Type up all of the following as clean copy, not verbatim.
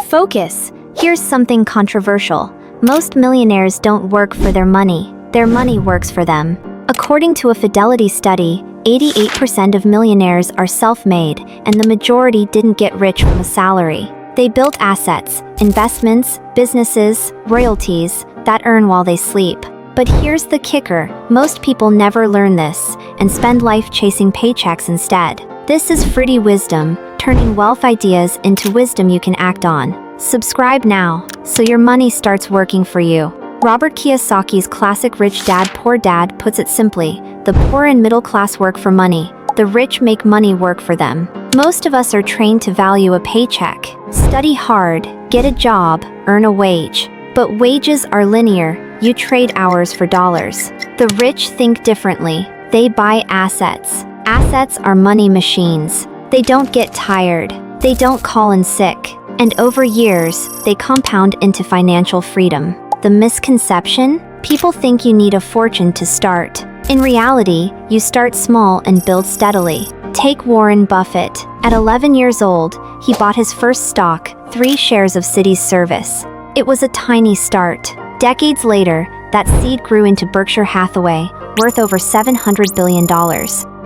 Focus. Here's something controversial. Most millionaires don't work for their money works for them. According to a Fidelity study, 88% of millionaires are self-made, and the majority didn't get rich from a salary. They built assets, investments, businesses, royalties that earn while they sleep. But here's the kicker: most people never learn this and spend life chasing paychecks instead. This is fruity wisdom, turning wealth ideas into wisdom you can act on. Subscribe now, so your money starts working for you. Robert Kiyosaki's classic Rich Dad Poor Dad puts it simply: the poor and middle class work for money, the rich make money work for them. Most of us are trained to value a paycheck. Study hard, get a job, earn a wage. But wages are linear, you trade hours for dollars. The rich think differently. They buy assets. Assets are money machines. They don't get tired. They don't call in sick. And over years, they compound into financial freedom. The misconception? People think you need a fortune to start. In reality, you start small and build steadily. Take Warren Buffett. At 11 years old, he bought his first stock, 3 shares of Citi's service. It was a tiny start. Decades later, that seed grew into Berkshire Hathaway, worth over $700 billion.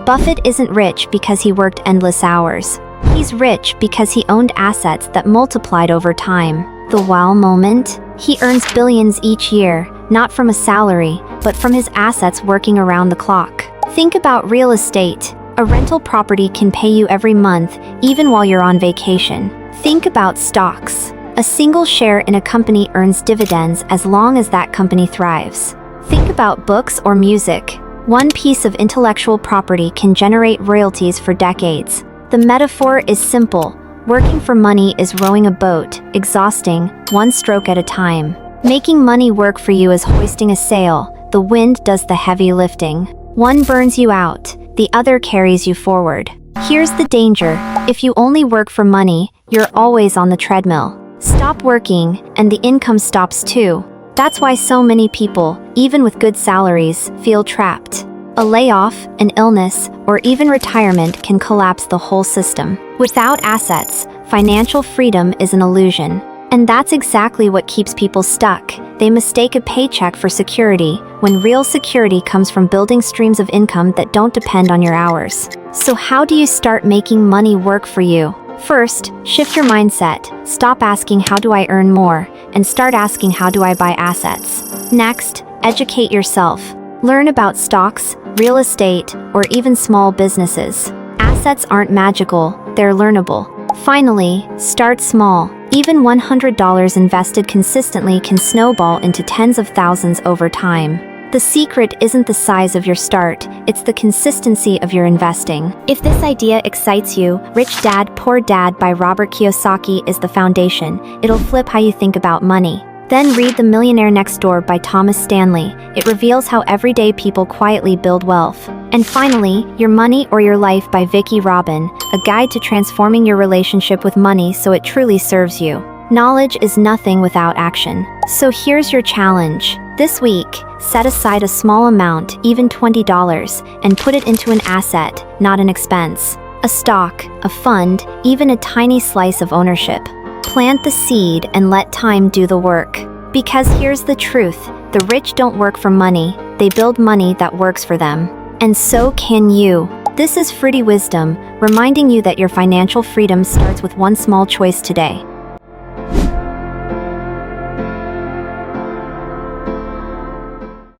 Buffett isn't rich because he worked endless hours. He's rich because he owned assets that multiplied over time. The wow moment? He earns billions each year, not from a salary, but from his assets working around the clock. Think about real estate. A rental property can pay you every month, even while you're on vacation. Think about stocks. A single share in a company earns dividends as long as that company thrives. Think about books or music. One piece of intellectual property can generate royalties for decades. The metaphor is simple. Working for money is rowing a boat, exhausting, one stroke at a time. Making money work for you is hoisting a sail. The wind does the heavy lifting. One burns you out, the other carries you forward. Here's the danger: if you only work for money, you're always on the treadmill. Stop working, and the income stops too. That's why so many people, even with good salaries, feel trapped. A layoff, an illness, or even retirement can collapse the whole system. Without assets, financial freedom is an illusion. And that's exactly what keeps people stuck. They mistake a paycheck for security, when real security comes from building streams of income that don't depend on your hours. So how do you start making money work for you? First, shift your mindset. Stop asking how do I earn more, and start asking how do I buy assets. Next, educate yourself. Learn about stocks, real estate, or even small businesses. Assets aren't magical, they're learnable. Finally, start small. Even $100 invested consistently can snowball into tens of thousands over time. The secret isn't the size of your start, it's the consistency of your investing. If this idea excites you, Rich Dad Poor Dad by Robert Kiyosaki is the foundation. It'll flip how you think about money. Then read The Millionaire Next Door by Thomas Stanley. It reveals how everyday people quietly build wealth. And finally, Your Money or Your Life by Vicki Robin, a guide to transforming your relationship with money so it truly serves you. Knowledge is nothing without action. So here's your challenge. This week, set aside a small amount, even $20, and put it into an asset, not an expense. A stock, a fund, even a tiny slice of ownership. Plant the seed and let time do the work. Because here's the truth: the rich don't work for money, they build money that works for them. And so can you. This is Fruity Wisdom, reminding you that your financial freedom starts with one small choice today.